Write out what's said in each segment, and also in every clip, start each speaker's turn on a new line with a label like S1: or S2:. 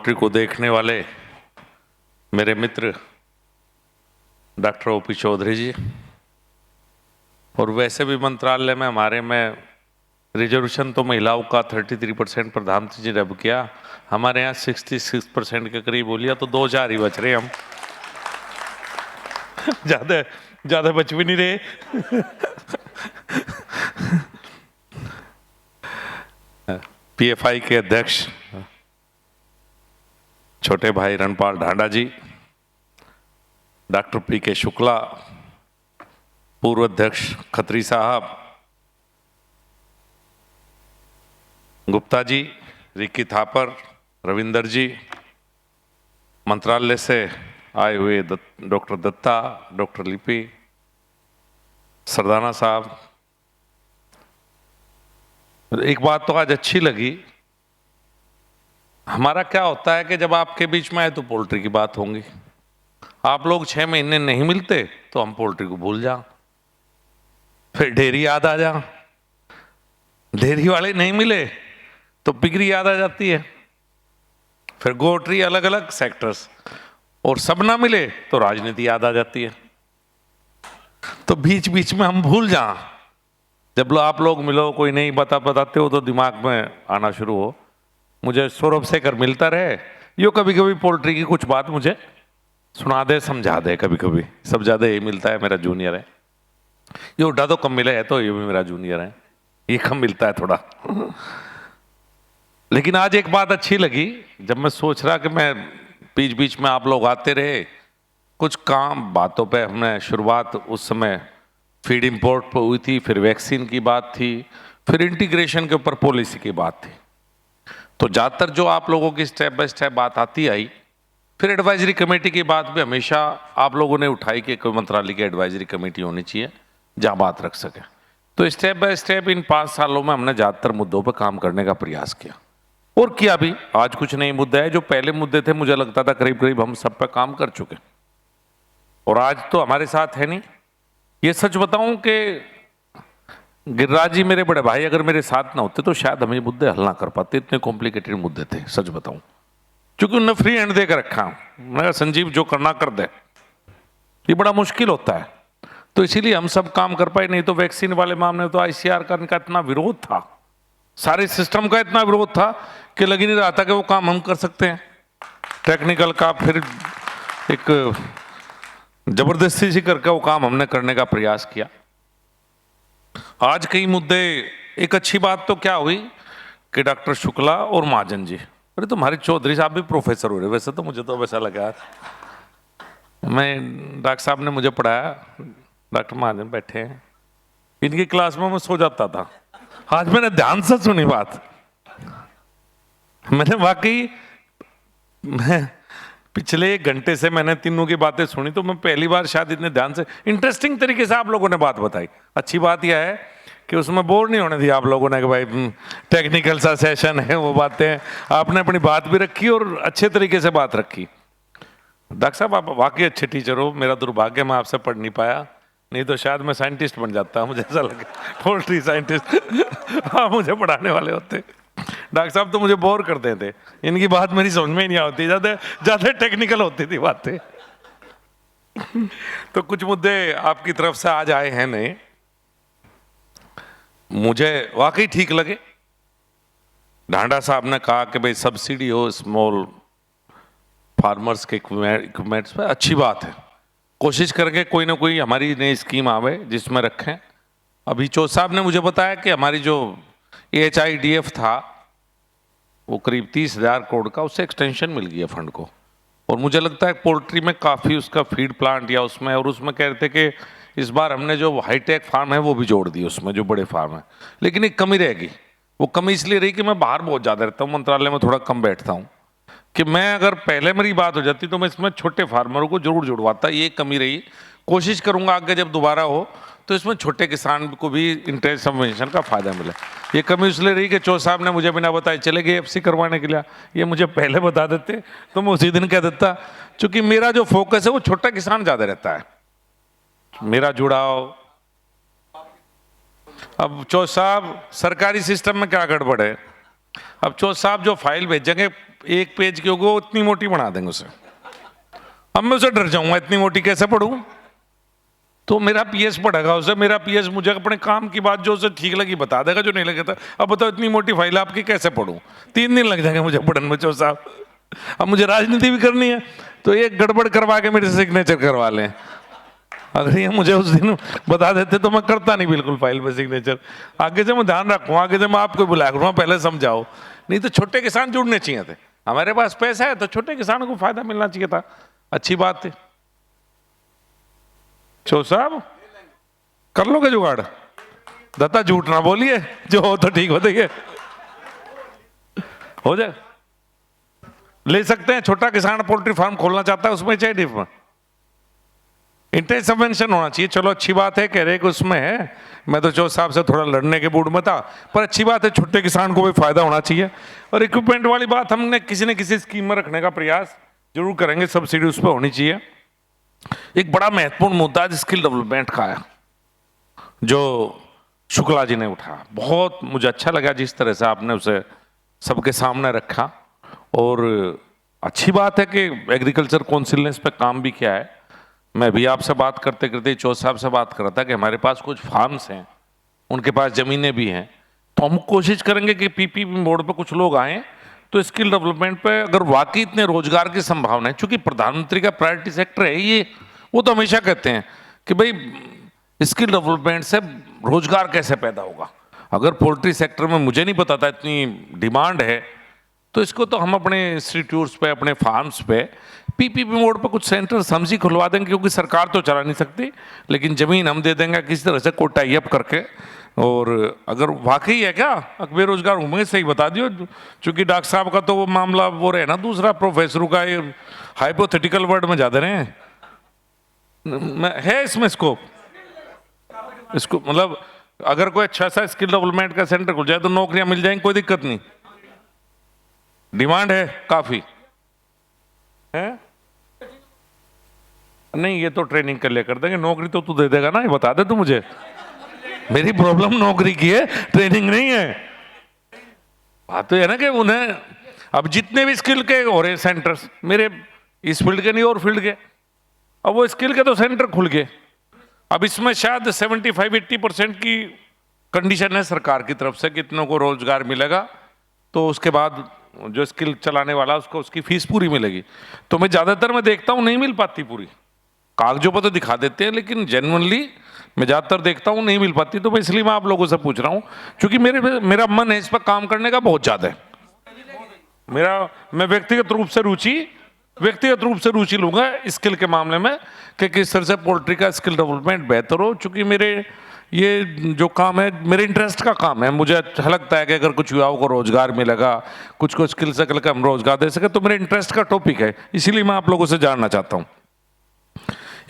S1: Poultry को देखने वाले मेरे मित्र डॉक्टर ओपी चौधरी जी, और वैसे भी मंत्रालय में हमारे में रिजर्वेशन तो महिलाओं का 33% प्रधानमंत्री जी ने अब किया, हमारे यहाँ 66% के करीब बोलिया, तो 2000 ही बच रहे हम। ज्यादा बच भी नहीं रहे। पीएफआई के अध्यक्ष छोटे भाई रणपाल ढांडा जी, डॉक्टर पीके शुक्ला, पूर्व अध्यक्ष खत्री साहब, गुप्ता जी, रिकी थापर, रविंदर जी, मंत्रालय से आए हुए डॉक्टर दत्ता, डॉक्टर लिपि, सरदाना साहब। एक बात तो आज अच्छी लगी, हमारा क्या होता है कि जब आपके बीच में आए तो पोल्ट्री की बात होंगी, आप लोग 6 महीने नहीं मिलते तो हम पोल्ट्री को भूल जा, फिर डेयरी याद आ जा, डेयरी वाले नहीं मिले तो पिगरी याद आ जाती है, फिर गोट्री, अलग अलग सेक्टर्स, और सब ना मिले तो राजनीति याद आ जाती है। तो बीच बीच में हम भूल जा, जब आप लोग मिलो, कोई नहीं बताते हो तो दिमाग में आना शुरू हो। मुझे सौरभ शेखर मिलता रहे, यो कभी कभी पोल्ट्री की कुछ बात मुझे सुना दे, समझा दे, कभी कभी सब ज्यादा यही मिलता है, मेरा जूनियर है। ये उड्डा तो कम मिला है, तो ये भी मेरा जूनियर है, ये कम मिलता है थोड़ा। लेकिन आज एक बात अच्छी लगी, जब मैं सोच रहा कि मैं बीच बीच में आप लोग आते रहे, कुछ काम बातों पे हमने शुरुआत उस समय फीड इंपोर्ट पर हुई थी, फिर वैक्सीन की बात थी, फिर इंटीग्रेशन के ऊपर पॉलिसी की बात थी। तो ज़्यादातर जो आप लोगों की स्टेप बाय स्टेप बात आती आई, फिर एडवाइजरी कमेटी की बात भी हमेशा आप लोगों ने उठाई कि कोई मंत्रालय की एडवाइजरी कमेटी होनी चाहिए जहाँ बात रख सके। तो स्टेप बाय स्टेप इन 5 सालों में हमने ज़्यादातर मुद्दों पर काम करने का प्रयास किया, और किया भी। आज कुछ नए मुद्दे हैं, जो पहले मुद्दे थे मुझे लगता था करीब करीब हम सब पे काम कर चुके, और आज तो हमारे साथ है नहीं। ये सच बताऊं कि गिरिराज जी मेरे बड़े भाई अगर मेरे साथ ना होते तो शायद हम ये मुद्दे हल ना कर पाते, इतने कॉम्प्लिकेटेड मुद्दे थे, सच बताऊं। क्योंकि उन्होंने फ्री हैंड देकर रखा, मैं संजीव जो करना कर दे, ये बड़ा मुश्किल होता है। तो इसीलिए हम सब काम कर पाए, नहीं तो वैक्सीन वाले मामले में तो आईसीआर का इतना विरोध था, सारे सिस्टम का इतना विरोध था कि लग ही नहीं रहा था कि वो काम हम कर सकते हैं। टेक्निकल का फिर एक जबरदस्ती से करके वो काम हमने करने का प्रयास किया। आज कई मुद्दे, एक अच्छी बात तो क्या हुई कि डॉक्टर शुक्ला और महाजन जी, अरे तुम्हारे चौधरी साहब भी प्रोफेसर हो रहे, वैसे तो मुझे तो वैसा लगा, मैं डॉक्टर साहब ने मुझे पढ़ाया, डॉक्टर महाजन बैठे हैं, इनकी क्लास में मैं सो जाता था। आज मैंने ध्यान से सुनी बात, मैंने वाकई पिछले 1 घंटे से मैंने तीनों की बातें सुनी, तो मैं पहली बार शायद इतने ध्यान से, इंटरेस्टिंग तरीके से आप लोगों ने बात बताई। अच्छी बात यह है कि उसमें बोर नहीं होने दिया आप लोगों ने कि भाई टेक्निकल सा सेशन है, वो बातें आपने अपनी बात भी रखी और अच्छे तरीके से बात रखी। डॉक्टर साहब आप वाकई अच्छे टीचर हो, मेरा दुर्भाग्य मैं आपसे पढ़ नहीं पाया, नहीं तो शायद मैं साइंटिस्ट बन जाता, मुझे ऐसा लगे, पोल्ट्री साइंटिस्ट आप मुझे पढ़ाने वाले होते। डॉक्टर साहब तो मुझे बोर करते थे, इनकी बात मेरी समझ में ही नहीं आती, ज्यादा टेक्निकल होती थी बातें। तो कुछ मुद्दे आपकी तरफ से आज आए हैं नए, मुझे वाकई ठीक लगे। ढांडा साहब ने कहा कि भाई सब्सिडी हो स्मॉल फार्मर्स के इक्विपमेंट्स पे, अच्छी बात है, कोशिश करके कोई ना कोई हमारी नई स्कीम आवे जिसमें रखें। अभी चौधरी साहब ने मुझे बताया कि हमारी जो AHIDF था वो करीब 30,000 करोड़ का, उससे एक्सटेंशन मिल गया फंड को, और मुझे लगता है पोल्ट्री में काफ़ी उसका फीड प्लांट या उसमें, और उसमें कह रहे थे कि इस बार हमने जो हाईटेक फार्म है वो भी जोड़ दिए उसमें, जो बड़े फार्म है। लेकिन एक कमी रहेगी, वो कमी इसलिए रही कि मैं बाहर बहुत ज़्यादा रहता हूँ, मंत्रालय में थोड़ा कम बैठता हूँ, कि मैं अगर पहले मेरी बात हो जाती तो मैं इसमें छोटे फार्मरों को जरूर जुड़वाता, ये कमी रही। कोशिश करूँगा आगे जब दोबारा हो तो इसमें छोटे किसान को भी इंटरेस्ट सबवेंशन का फायदा मिले। ये कमी इसलिए रही कि चौधरी साहब ने मुझे बिना बताए चले गए FC करवाने के लिए, ये मुझे पहले बता देते तो मैं उसी दिन कह देता। क्योंकि मेरा जो फोकस है वो छोटा किसान ज्यादा रहता है, मेरा जुड़ाव। अब चौधरी साहब सरकारी सिस्टम में क्या गड़बड़ है, अब चौथ साहब जो फाइल भेजेंगे 1 पेज की होगी वो इतनी मोटी बना देंगे उसे। अब मैं उसे डर जाऊंगा, इतनी मोटी कैसे पढ़ूं? तो मेरा पीएस पढ़ेगा उसे, मेरा पीएस मुझे अपने काम की बात जो उसे ठीक लगी बता देगा, जो नहीं लगे था अब बताओ इतनी मोटी फाइल आपकी कैसे पढ़ूं? 3 दिन लग जाएंगे मुझे पढ़ने में चौथ साहब। अब मुझे राजनीति भी करनी है, तो एक गड़बड़ करवा के मेरे सिग्नेचर करवा लें। अगर ये मुझे उस दिन बता देते तो मैं करता नहीं बिल्कुल फाइल में सिग्नेचर। आगे से मैं ध्यान रखूँ, आगे से मैं आपको बुलाया करूँगा, पहले समझाओ। नहीं तो छोटे किसान जुड़ने चाहिए थे, हमारे पास पैसा है तो छोटे किसानों को फायदा मिलना चाहिए था, अच्छी बात है। चौथ साहब कर लोगे जुगाड़? दत्ता झूठ ना बोलिए, जो हो तो ठीक हो जाइए, हो जाए। ले सकते हैं, छोटा किसान पोल्ट्री फार्म खोलना चाहता है उसमें चाहिए डिफ इंटरेस्ट सबवेंशन होना चाहिए। चलो अच्छी बात है, कह रहे कि उसमें है, मैं तो चौथ साहब से थोड़ा लड़ने के मूड में था, पर अच्छी बात है, छोटे किसान को भी फायदा होना चाहिए। और इक्विपमेंट वाली बात हमने किसी न किसी स्कीम में रखने का प्रयास जरूर करेंगे, सब्सिडी उस पर होनी चाहिए। एक बड़ा महत्वपूर्ण मुद्दा स्किल डेवलपमेंट का है जो शुक्ला जी ने उठाया, बहुत मुझे अच्छा लगा जिस तरह से आपने उसे सबके सामने रखा। और अच्छी बात है कि एग्रीकल्चर काउंसिल ने इस पर काम भी किया है। मैं भी आपसे बात करते करते चौथ साहब से बात कर रहा था कि हमारे पास कुछ फार्म्स हैं, उनके पास ज़मीनें भी हैं, तो हम कोशिश करेंगे कि पीपीपी मोड पे कुछ लोग आएँ, तो स्किल डेवलपमेंट पे अगर वाकई इतने रोजगार की संभावना है, चूंकि प्रधानमंत्री का प्रायोरिटी सेक्टर है ये, वो तो हमेशा कहते हैं कि भाई स्किल डेवलपमेंट से रोजगार कैसे पैदा होगा। अगर पोल्ट्री सेक्टर में मुझे नहीं पता था इतनी डिमांड है, तो इसको तो हम अपने इंस्टीट्यूट्स पे, अपने फार्म्स पे पीपीपी मोड पे कुछ सेंटर समझी खुलवा देंगे, क्योंकि सरकार तो चला नहीं सकती, लेकिन जमीन हम दे देंगे किसी तरह से कोई टाई अप करके। और अगर वाकई है क्या बेरोजगार होंगे, सही बता दियो, चूंकि डॉक्टर साहब का तो वो मामला वो रहे ना, दूसरा प्रोफेसरों का ये हाइपोथेटिकल वर्ड में ज्यादा रहे है इसमें स्कोप, इसको मतलब अगर कोई अच्छा सा स्किल डेवलपमेंट का सेंटर खुल जाए तो नौकरियां मिल जाएंगी, कोई दिक्कत नहीं, डिमांड है काफी है। नहीं ये तो ट्रेनिंग कर लिया कर देंगे, नौकरी तो तू दे देगा ना, ये बता दे तू मुझे। मेरी प्रॉब्लम नौकरी की है, ट्रेनिंग नहीं है। बात तो है ना कि उन्हें अब जितने भी स्किल के हो रहे सेंटर्स, मेरे इस फील्ड के नहीं और फील्ड के, अब वो स्किल के तो सेंटर खुल गए। अब इसमें शायद 75-80% की कंडीशन है सरकार की तरफ से, कितनों को रोजगार मिलेगा, तो उसके बाद जो स्किल चलाने वाला उसको उसकी फीस पूरी मिलेगी। तो मैं ज्यादातर मैं देखता हूँ नहीं मिल पाती पूरी, कागजों पर तो दिखा देते हैं, लेकिन जेन्युइनली मैं ज़्यादातर देखता हूँ नहीं मिल पाती। तो मैं इसलिए मैं आप लोगों से पूछ रहा हूँ, क्योंकि मेरा मन है इस पर काम करने का बहुत ज़्यादा है। मैं व्यक्तिगत रूप से रुचि लूंगा स्किल के मामले में कि किस तरह से पोल्ट्री का स्किल डेवलपमेंट बेहतर हो। चूँकि मेरे ये जो काम है मेरे इंटरेस्ट का काम है, मुझे अच्छा लगता है कि अगर कुछ युवाओं को रोजगार मिलेगा, कुछ को स्किल से करके हम रोजगार दे सके, तो मेरे इंटरेस्ट का टॉपिक है, इसीलिए मैं आप लोगों से जानना चाहता हूँ।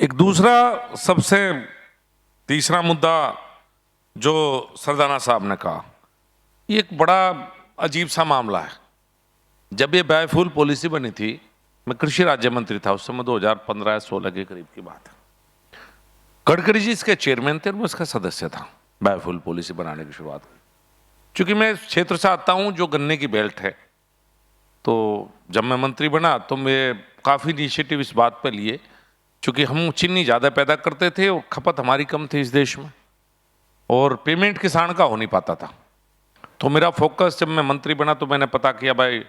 S1: एक दूसरा सबसे तीसरा मुद्दा जो सरदाना साहब ने कहा, ये एक बड़ा अजीब सा मामला है। जब ये बायोफ्यूल पॉलिसी बनी थी, मैं कृषि राज्य मंत्री था उस समय, 2015-16 के करीब की बात है। गडकरी जी इसके चेयरमैन थे और मैं इसका सदस्य था बायोफ्यूल पॉलिसी बनाने की शुरुआत। चूंकि मैं इस क्षेत्र से आता हूं जो गन्ने की बेल्ट है, तो जब मैं मंत्री बना तो मैं काफ़ी इनिशिएटिव इस बात पर लिए, चूँकि हम चीनी ज़्यादा पैदा करते थे और खपत हमारी कम थी इस देश में, और पेमेंट किसान का हो नहीं पाता था। तो मेरा फोकस जब मैं मंत्री बना तो मैंने पता किया, भाई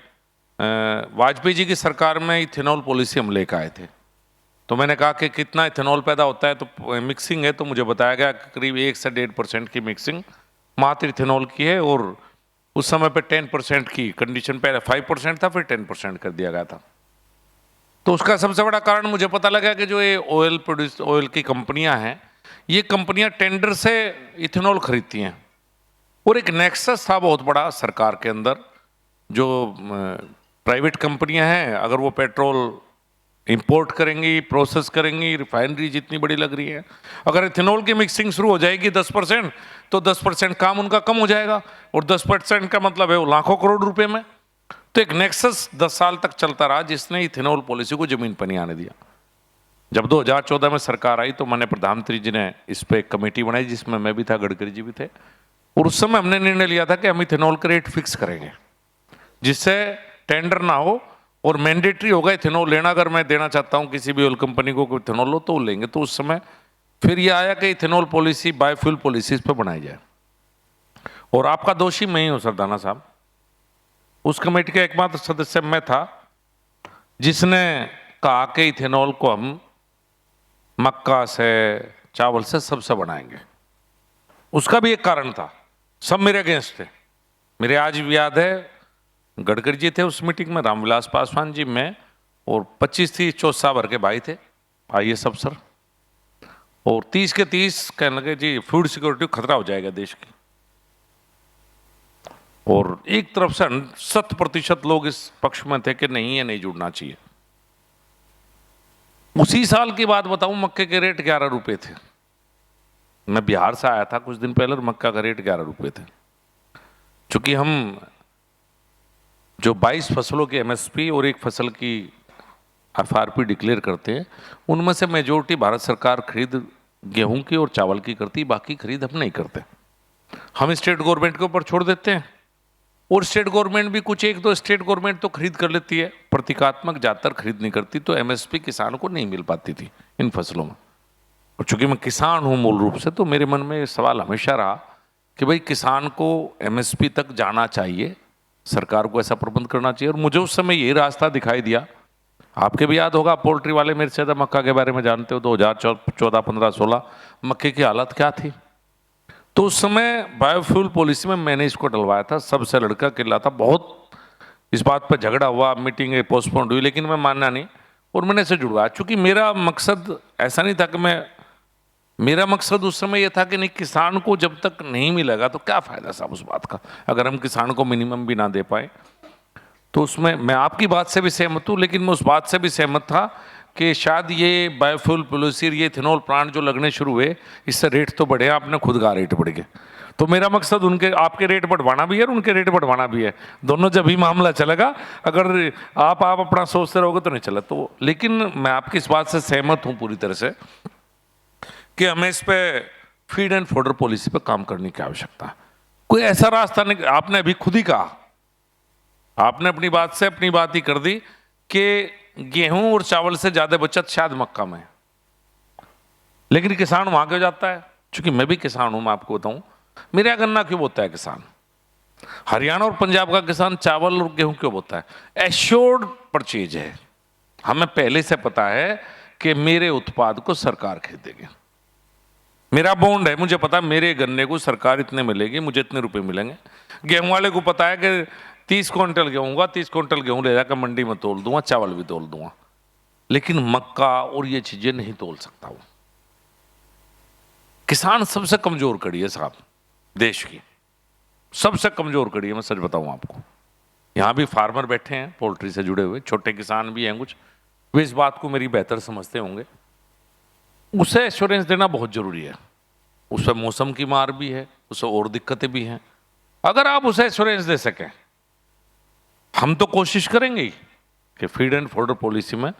S1: वाजपेयी जी की सरकार में इथेनॉल पॉलिसी हम लेकर आए थे, तो मैंने कहा कि कितना इथेनॉल पैदा होता है, तो मिक्सिंग है, तो मुझे बताया गया करीब 1 से 1.5% की मिक्सिंग मात्र इथेनॉल की है, और उस समय पे 10% की कंडीशन, पहले 5% था, फिर 10% कर दिया गया था। तो उसका सबसे बड़ा कारण मुझे पता लगा कि जो ये ऑयल की कंपनियां हैं, ये कंपनियां टेंडर से इथेनॉल खरीदती हैं, और एक नेक्सस था बहुत बड़ा सरकार के अंदर, जो प्राइवेट कंपनियां हैं अगर वो पेट्रोल इंपोर्ट करेंगी, प्रोसेस करेंगी, रिफाइनरी जितनी बड़ी लग रही है, अगर इथेनॉल की मिक्सिंग शुरू हो जाएगी 10%, तो 10% काम उनका कम हो जाएगा, और 10% का मतलब है वो लाखों करोड़ रुपए में। तो एक नेक्सस 10 साल तक चलता रहा, जिसने इथेनॉल पॉलिसी को जमीन पर नहीं आने दिया। जब 2014 में सरकार आई तो मैंने प्रधानमंत्री जी ने इस पर एक कमेटी बनाई, जिसमें मैं भी था, गडकरी जी भी थे, और उस समय हमने निर्णय लिया था कि हम इथेनॉल का रेट फिक्स करेंगे। जिससे टेंडर ना हो और मैंडेटरी होगा इथेनॉल लेना। अगर मैं देना चाहता हूं किसी भी ऑयल कंपनी को इथेनॉल लो तो वो लेंगे। तो उस समय फिर ये आया कि इथेनॉल पॉलिसी बायोफ्यूल पॉलिसीज पे बनाई जाए। और आपका दोषी मैं ही हूं सरदाना साहब। उस कमेटी का एकमात्र सदस्य मैं था जिसने कहा कि इथेनॉल को हम मक्का से, चावल से, सबसे बनाएंगे। उसका भी एक कारण था, सब मेरे अगेंस्ट थे। मेरे आज भी याद है, गडकरी जी थे उस मीटिंग में, रामविलास पासवान जी, मैं और 25-30 चौसा भर के भाई थे IAS अफसर, और 30 के 30 कहने लगे जी फूड सिक्योरिटी खतरा हो जाएगा देश की। और एक तरफ से 100% लोग इस पक्ष में थे कि नहीं, ये नहीं जुड़ना चाहिए। उसी साल की बात बताऊं, मक्के के रेट 11 रुपए थे। मैं बिहार से आया था कुछ दिन पहले, मक्का का रेट 11 रुपए थे। चूंकि हम जो 22 फसलों की MSP और एक फसल की FRP डिक्लेयर करते हैं, उनमें से मेजोरिटी भारत सरकार खरीद गेहूं की और चावल की करती, बाकी खरीद हम नहीं करते। हम स्टेट गवर्नमेंट के ऊपर छोड़ देते हैं। और स्टेट गवर्नमेंट भी कुछ एक दो स्टेट गवर्नमेंट तो खरीद कर लेती है, प्रतीकात्मक ज्यादातर खरीद नहीं करती। तो MSP किसान को नहीं मिल पाती थी इन फसलों में। और चूंकि मैं किसान हूं मूल रूप से, तो मेरे मन में ये सवाल हमेशा रहा कि भाई किसान को MSP तक जाना चाहिए, सरकार को ऐसा प्रबंध करना चाहिए। और मुझे उस समय यही रास्ता दिखाई दिया। आपके भी याद होगा, पोल्ट्री वाले मेरे से ज्यादा मक्का के बारे में जानते हो। 2014, 15, 16 मक्के की हालत क्या थी। तो उस समय बायोफ्यूल पॉलिसी में मैंने इसको डलवाया था, सबसे लड़का किला था। बहुत इस बात पर झगड़ा हुआ, मीटिंग पोस्टपोन हुई, लेकिन मैं मानना नहीं और मैंने इसे जुड़वाया। चूंकि मेरा मकसद ऐसा नहीं था कि मेरा मकसद उस समय यह था कि नहीं, किसान को जब तक नहीं मिलेगा तो क्या फायदा साहब उस बात का, अगर हम किसान को मिनिमम भी ना दे पाए। तो उसमें मैं आपकी बात से भी सहमत हूँ, लेकिन मैं उस बात से भी सहमत था कि शायद ये बायोफ्यूल पॉलिसी, ये इथेनॉल प्लांट जो लगने शुरू हुए, इससे रेट तो बढ़े, आपने खुद कहा रेट बढ़ गए। तो मेरा मकसद उनके आपके रेट बढ़वाना भी है और उनके रेट बढ़वाना भी है। दोनों जब ही मामला चलेगा, अगर आप अपना सोचते रहोगे तो नहीं चला। तो लेकिन मैं आपकी इस बात से सहमत हूँ पूरी तरह से कि हमें इस पे फीड एंड फॉडर पॉलिसी पे काम करने की आवश्यकता है। कोई ऐसा रास्ता नहीं, आपने अभी खुद ही कहा, आपने अपनी बात से अपनी बात ही कर दी कि गेहूं और चावल से ज्यादा बचत शायद मक्का में। लेकिन किसान वहां क्यों जाता है? क्योंकि मैं भी किसान हूं, मैं आपको बताऊं, मेरे यहाँ गन्ना क्यों बोता है किसान? हरियाणा और पंजाब का किसान चावल और गेहूं क्यों बोता है? एश्योर्ड परचेज है, हमें पहले से पता है कि मेरे उत्पाद को सरकार खरीदेगी। मेरा बॉन्ड है, मुझे पता है मेरे गन्ने को सरकार इतने मिलेगी, मुझे इतने रुपए मिलेंगे। गेहूं वाले को पता है कि 30 क्विंटल गेहूं होगा, 30 क्विंटल गेहूं ले जाकर मंडी में तोल दूंगा, चावल भी तोल दूंगा। लेकिन मक्का और ये चीजें नहीं तोल सकता वो। किसान सबसे कमजोर कड़ी है साहब, देश की सबसे कमजोर कड़ी है। मैं सच बताऊं आपको, यहां भी फार्मर बैठे हैं पोल्ट्री से जुड़े हुए, छोटे किसान भी हैं कुछ, वे इस बात को मेरी बेहतर समझते होंगे। उसे एश्योरेंस देना बहुत जरूरी है। उस पर मौसम की मार भी है, उसे और दिक्कतें भी हैं। अगर आप उसे एश्योरेंस दे सकें, हम तो कोशिश करेंगे ही कि फीड एंड फॉडर पॉलिसी में,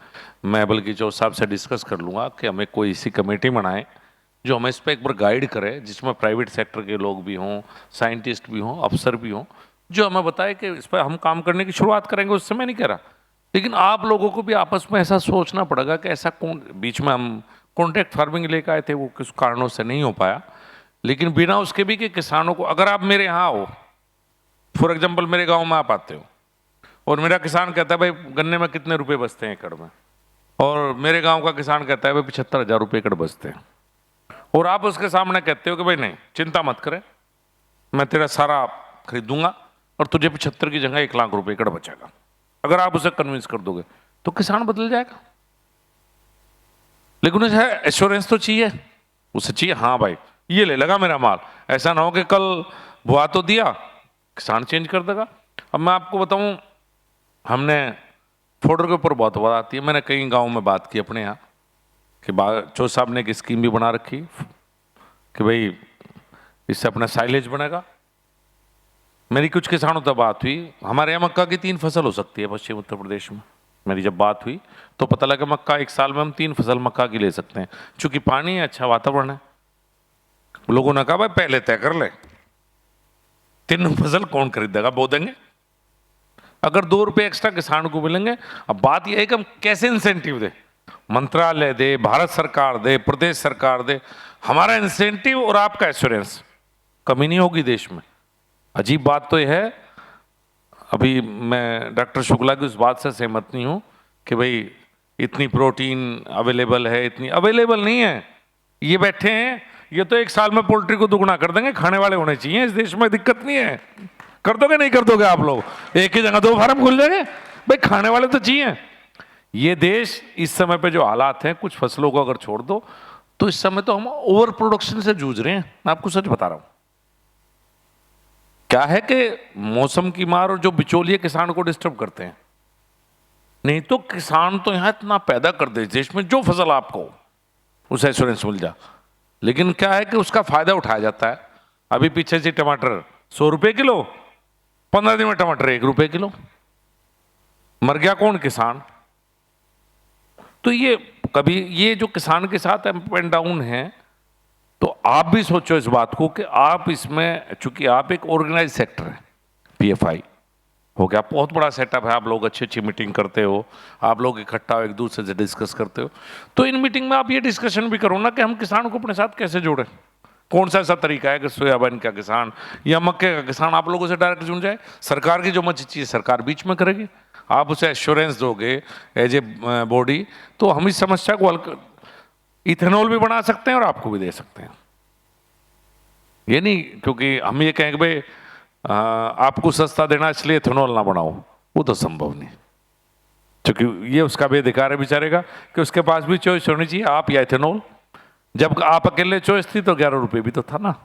S1: मैं बल्कि जो साहब से डिस्कस कर लूंगा कि हमें कोई ऐसी कमेटी बनाए जो हमें इस पर एक बार गाइड करे, जिसमें प्राइवेट सेक्टर के लोग भी हों, साइंटिस्ट भी हों, अफसर भी हों, जो हमें बताए कि इस पर हम काम करने की शुरुआत करेंगे। उससे मैं नहीं कह रहा, लेकिन आप लोगों को भी आपस में ऐसा सोचना पड़ेगा कि ऐसा कौन, बीच में हम कॉन्ट्रैक्ट फार्मिंग लेकर आए थे, वो किस कारणों से नहीं हो पाया। लेकिन बिना उसके भी कि किसानों को, अगर आप मेरे यहाँ हो, फॉर एग्जाम्पल मेरे गाँव में आप आते हो और मेरा किसान कहता है भाई गन्ने में कितने रुपए बचते हैं एकड़ में, और मेरे गांव का किसान कहता है भाई 75,000 रुपये एकड़ बचते हैं, और आप उसके सामने कहते हो कि भाई नहीं चिंता मत करें, मैं तेरा सारा खरीद दूंगा और तुझे 75 की जगह 1 लाख रुपये एकड़ बचेगा, अगर आप उसे कन्विंस कर दोगे तो किसान बदल जाएगा। लेकिन उसे एश्योरेंस तो चाहिए, उसे चाहिए हाँ भाई ये ले लगा मेरा माल, ऐसा ना हो कि कल बुआ तो दिया किसान चेंज कर देगा। अब मैं आपको बताऊं, हमने फॉडर के ऊपर बहुत बात आती है। मैंने कई गांव में बात की अपने यहाँ कि चो साहब ने एक स्कीम भी बना रखी कि भाई इससे अपना साइलेज बनेगा। मेरी कुछ किसानों से बात हुई, हमारे यहाँ मक्का की 3 फसल हो सकती है पश्चिम उत्तर प्रदेश में। मेरी जब बात हुई तो पता लगा मक्का एक साल में हम 3 फसल मक्का की ले सकते हैं, चूंकि पानी है, अच्छा वातावरण है। लोगों ने कहा भाई पहले तय कर ले, 3 फसल कौन खरीदेगा, बो देंगे। अगर 2 रुपये एक्स्ट्रा किसान को मिलेंगे, अब बात यह है कि हम कैसे इंसेंटिव दें, मंत्रालय दे, भारत सरकार दे, प्रदेश सरकार दे, हमारा इंसेंटिव और आपका एश्योरेंस, कमी नहीं होगी देश में। अजीब बात तो यह है, अभी मैं डॉक्टर शुक्ला की उस बात से सहमत नहीं हूं कि भाई इतनी प्रोटीन अवेलेबल है, इतनी अवेलेबल नहीं है। ये बैठे हैं, ये तो 1 साल में पोल्ट्री को दुगना कर देंगे, खाने वाले होने चाहिए इस देश में, दिक्कत नहीं है। कर दोगे नहीं कर दोगे आप लोग, एक ही जगह 2 फार्म खुल जाएंगे, भाई खाने वाले तो चाहिए। ये देश इस समय पे जो हालात हैं, कुछ फसलों को अगर छोड़ दो तो इस समय तो हम ओवर प्रोडक्शन से जूझ रहे हैं। मैं आपको सच बता रहा हूं। क्या है कि मौसम की मार और जो बिचौलिए किसान को डिस्टर्ब करते हैं, नहीं तो किसान तो यहां इतना पैदा कर दे देश में, जो फसल आपको उसे एश्योरेंस मिल जा, लेकिन क्या है कि उसका फायदा उठाया जाता है। अभी पीछे से टमाटर 100 रुपए किलो, 15 दिन में टमाटर 1 रुपए किलो, मर गया कौन? किसान। तो ये कभी ये जो किसान के साथ अप एंड डाउन है, तो आप भी सोचो इस बात को कि आप इसमें, चूंकि आप एक ऑर्गेनाइज सेक्टर है, पीएफआई हो गया, बहुत बड़ा सेटअप है, आप लोग अच्छी अच्छी मीटिंग करते हो, आप लोग इकट्ठा एक दूसरे से डिस्कस करते हो, तो इन मीटिंग में आप ये डिस्कशन भी करो ना कि हम किसान को अपने साथ कैसे जोड़ें। कौन सा ऐसा तरीका है कि सोयाबीन का किसान या मक्के का किसान आप लोगों से डायरेक्ट जुड़ जाए। सरकार की जो मर्जी चीज़ सरकार बीच में करेगी, आप उसे एश्योरेंस दोगे एज ए बॉडी, तो हम इस समस्या को हल, इथेनॉल भी बना सकते हैं और आपको भी दे सकते हैं। ये नहीं क्योंकि हम ये कहेंगे भाई आपको सस्ता देना इसलिए इथेनॉल ना बनाओ, वो तो संभव नहीं, क्योंकि ये उसका भी अधिकार है बेचारे का कि उसके पास भी चॉइस होनी चाहिए, आप या इथेनॉल। जब आप अकेले चॉइस थी तो 11 रुपये भी तो था ना,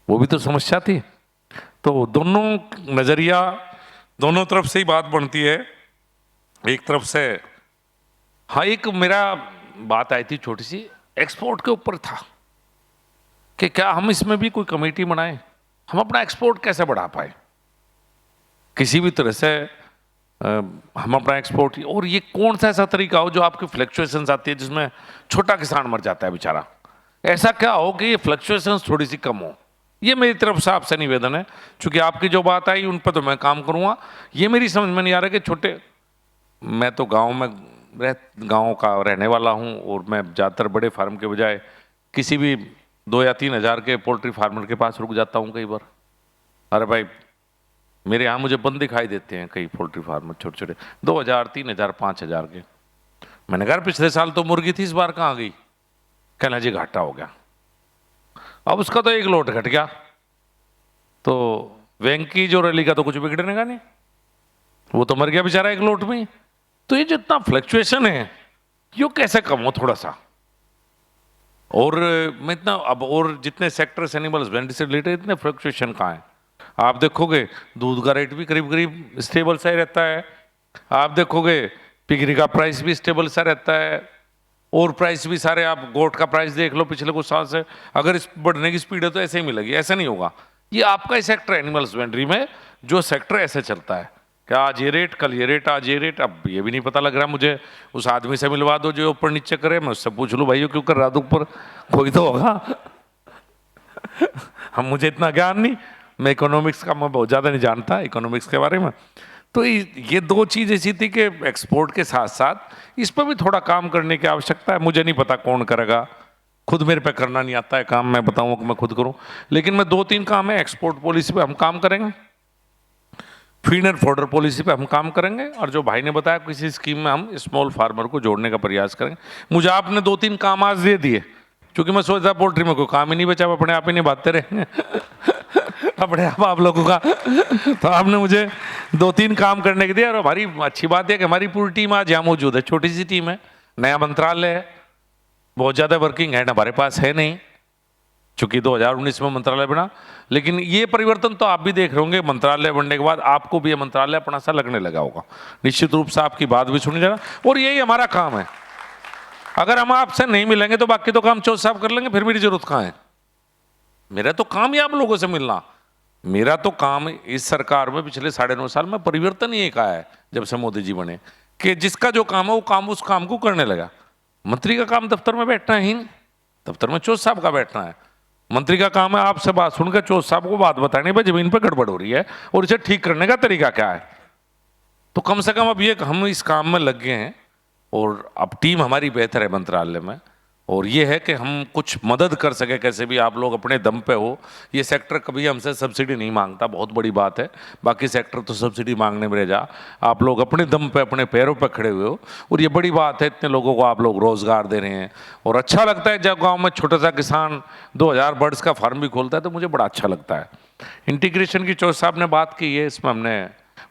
S1: वो भी तो समस्या थी। तो दोनों नजरिया, दोनों तरफ से ही बात बनती है। एक तरफ से हाँ, एक मेरा बात आई थी छोटी सी, एक्सपोर्ट के ऊपर था कि क्या हम इसमें भी कोई कमेटी बनाएं, हम अपना एक्सपोर्ट कैसे बढ़ा पाए किसी भी तरह से, हम अपना एक्सपोर्ट, और ये कौन सा ऐसा तरीका हो जो आपकी फ्लक्चुएशंस आती है जिसमें छोटा किसान मर जाता है बेचारा, ऐसा क्या हो कि ये फ्लक्चुएशंस थोड़ी सी कम हो। ये मेरी तरफ से आपसे निवेदन है, क्योंकि आपकी जो बात आई उन पर तो मैं काम करूँगा। ये मेरी समझ में नहीं आ रहा कि छोटे, मैं तो गाँव का रहने वाला हूँ और मैं ज़्यादातर बड़े फार्म के बजाय किसी भी 2 या 3 हज़ार के पोल्ट्री फार्मर के पास रुक जाता हूँ कई बार। अरे भाई मेरे यहाँ मुझे बंद दिखाई देते हैं कई पोल्ट्री फार्मर छोटे छोटे, 2,000, 3,000, 5,000 के। मैंने कहा पिछले साल तो मुर्गी थी, इस बार कहाँ गई? कहना जी घाटा हो गया। अब उसका तो 1 लोट घट गया, तो वेंकी जो रैली का तो कुछ बिगड़ने का नहीं, वो तो मर गया बेचारा 1 लोट में। तो ये जितना फ्लक्चुएशन है ये कैसे कम हो थोड़ा सा। और मैं इतना, अब और जितने सेक्टर्स एनिमल हस्बेंड्री से रिलेटेड इतने फ्लक्चुएशन कहाँ है। आप देखोगे दूध का रेट भी करीब करीब स्टेबल सा ही रहता है, आप देखोगे पिगरी का प्राइस भी स्टेबल सा रहता है, और प्राइस भी सारे, आप गोट का प्राइस देख लो पिछले कुछ साल से, अगर इस बढ़ने की स्पीड है तो ऐसे ही मिलेगी, ऐसा नहीं होगा। ये आपका ही सेक्टर है एनिमल हस्बेंड्री में, जो सेक्टर ऐसे चलता है कि आज ये रेट, कल ये रेट, आज ये रेट। अब ये भी नहीं पता लग रहा मुझे, उस आदमी से मिलवा दो जो ऊपर नीचे करे, मैं उससे पूछ लूँ भाई क्यों कर रहा था ऊपर, कोई तो होगा। हम, मुझे इतना ज्ञान नहीं, मैं इकोनॉमिक्स का मैं बहुत ज़्यादा नहीं जानता इकोनॉमिक्स के बारे में। तो ये 2 चीज़ ऐसी थी कि एक्सपोर्ट के साथ साथ इस पर भी थोड़ा काम करने की आवश्यकता है। मुझे नहीं पता कौन करेगा, खुद मेरे पे करना नहीं आता है काम, मैं बताऊँ कि मैं खुद करूँ, लेकिन मैं 2-3 काम है। एक्सपोर्ट पॉलिसी पे हम काम करेंगे, फीड एंड फॉडर पॉलिसी पे हम काम करेंगे, और जो भाई ने बताया किसी स्कीम में हम स्मॉल फार्मर को जोड़ने का प्रयास करेंगे। मुझे आपने 2-3 काम आज दे दिए, क्योंकि मैं सोचता पोल्ट्री में कोई काम ही नहीं बचा, अपने आप ही नहीं बांटते रहेंगे अपने आप लोगों का। तो आपने मुझे 2-3 काम करने के दिए, और हमारी अच्छी बात है कि हमारी पूरी टीम आज यहाँ मौजूद है। छोटी सी टीम है, नया मंत्रालय है, बहुत ज़्यादा वर्किंग है हमारे पास है नहीं, चूंकि 2019 में मंत्रालय बना। लेकिन ये परिवर्तन तो आप भी देख रहे होंगे, मंत्रालय बनने के बाद आपको भी ये मंत्रालय अपना सा लगने लगा होगा। निश्चित रूप से आपकी बात भी सुनी जाना, और यही हमारा काम है। अगर हम आपसे नहीं मिलेंगे तो बाकी तो काम चौथ साहब कर लेंगे, फिर मेरी जरूरत कहाँ है। मेरा तो काम ही आप लोगों से मिलना। मेरा तो काम इस सरकार में पिछले 9.5 साल में परिवर्तन ही एक आया है जब से मोदी जी बने, कि जिसका जो काम है वो काम उस काम को करने लगा। मंत्री का काम दफ्तर में बैठना ही नहीं, दफ्तर में चौथ साहब का बैठना है। मंत्री का काम है आपसे बात सुनकर चौथ साहब को बात बतानी, भाई जमीन पर गड़बड़ हो रही है और इसे ठीक करने का तरीका क्या है। तो कम से कम अब ये हम इस काम में लग गए हैं और अब टीम हमारी बेहतर है मंत्रालय में, और ये है कि हम कुछ मदद कर सके कैसे भी। आप लोग अपने दम पे हो, ये सेक्टर कभी हमसे सब्सिडी नहीं मांगता, बहुत बड़ी बात है। बाकी सेक्टर तो सब्सिडी मांगने में रह जा, आप लोग अपने दम पे अपने पैरों पे खड़े हुए हो, और ये बड़ी बात है। इतने लोगों को आप लोग रोजगार दे रहे हैं, और अच्छा लगता है जब गाँव में छोटा सा किसान 2000 बर्ड्स का फार्म भी खोलता है तो मुझे बड़ा अच्छा लगता है। इंटीग्रेशन की चौधरी साहब ने बात की है, इसमें हमने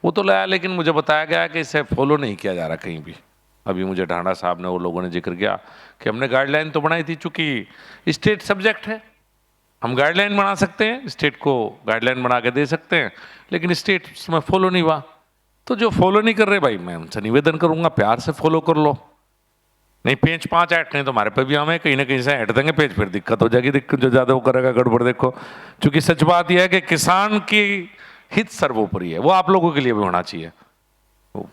S1: वो तो लाया, लेकिन मुझे बताया गया कि इसे फॉलो नहीं किया जा रहा कहीं भी। अभी मुझे ढांडा साहब ने, वो लोगों ने जिक्र किया कि हमने गाइडलाइन तो बनाई थी, चूंकि स्टेट सब्जेक्ट है, हम गाइडलाइन बना सकते हैं, स्टेट को गाइडलाइन बना के दे सकते हैं, लेकिन स्टेट में फॉलो नहीं हुआ। तो जो फॉलो नहीं कर रहे भाई, मैं उनसे निवेदन करूंगा प्यार से फॉलो कर लो। नहीं पेज 5 ऐड नहीं तो हमारे पे भी हमें कहीं ना कहीं से ऐड देंगे पेज, फिर दिक्कत हो जाएगी। दिक्कत जो ज़्यादा वो करेगा गड़बड़। देखो, चूंकि सच बात यह है कि किसान की हित सर्वोपरि है, वो आप लोगों के लिए भी होना चाहिए,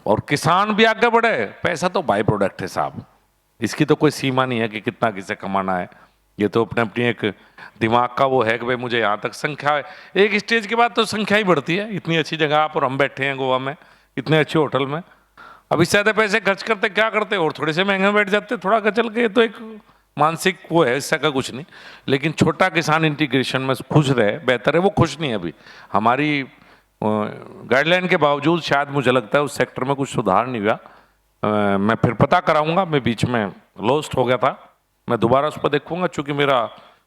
S1: और किसान भी आगे बढ़े। पैसा तो बाई प्रोडक्ट है साहब, इसकी तो कोई सीमा नहीं है कि कितना किसे कमाना है। ये तो अपने अपनी एक दिमाग का वो है कि भाई मुझे यहाँ तक संख्या, एक स्टेज के बाद तो संख्या ही बढ़ती है। इतनी अच्छी जगह पर हम बैठे हैं गोवा में, इतने अच्छे होटल में, अब इससे ज़्यादा पैसे खर्च करते क्या करते, और थोड़े से महंगे बैठ जाते थोड़ा का चल के, तो एक मानसिक वो है, इससे का कुछ नहीं। लेकिन छोटा किसान इंटीग्रेशन में खुश रहे, बेहतर है। वो खुश नहीं है अभी, हमारी गाइडलाइन के बावजूद शायद मुझे लगता है उस सेक्टर में कुछ सुधार नहीं हुआ। मैं फिर पता कराऊंगा, मैं बीच में लॉस्ट हो गया था, मैं दोबारा उस पर देखूंगा, चूंकि मेरा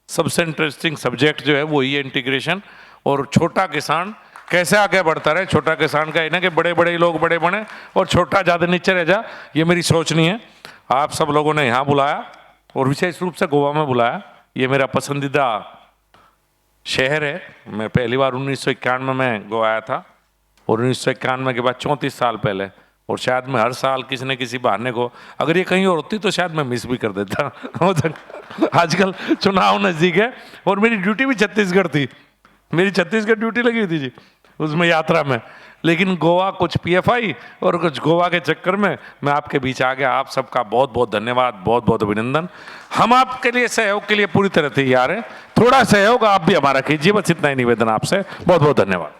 S1: सबसे इंटरेस्टिंग सब्जेक्ट जो है वो ही है इंटीग्रेशन, और छोटा किसान कैसे आगे बढ़ता रहे। छोटा किसान का है ना कि बड़े बड़े लोग बड़े बने और छोटा ज़्यादा नीचे रह जा, ये मेरी सोच नहीं है। आप सब लोगों ने यहाँ बुलाया, और विशेष रूप से गोवा में बुलाया, ये मेरा पसंदीदा शहर है। मैं पहली बार 1991 में गोवा आया था, और 1991 के बाद 34 साल पहले, और शायद मैं हर साल किसी न किसी बहाने को, अगर ये कहीं और होती तो शायद मैं मिस भी कर देता। आजकल चुनाव नज़दीक है, और मेरी ड्यूटी भी छत्तीसगढ़ थी, मेरी छत्तीसगढ़ ड्यूटी लगी हुई थी जी उसमें यात्रा में। लेकिन गोवा कुछ पीएफआई और कुछ गोवा के चक्कर में मैं आपके बीच आ गया। आप सबका बहुत बहुत धन्यवाद, बहुत बहुत अभिनंदन। हम आपके लिए सहयोग के लिए पूरी तरह तैयार हैं, थोड़ा सहयोग आप भी हमारा कीजिए, बस इतना ही निवेदन आपसे। बहुत बहुत धन्यवाद।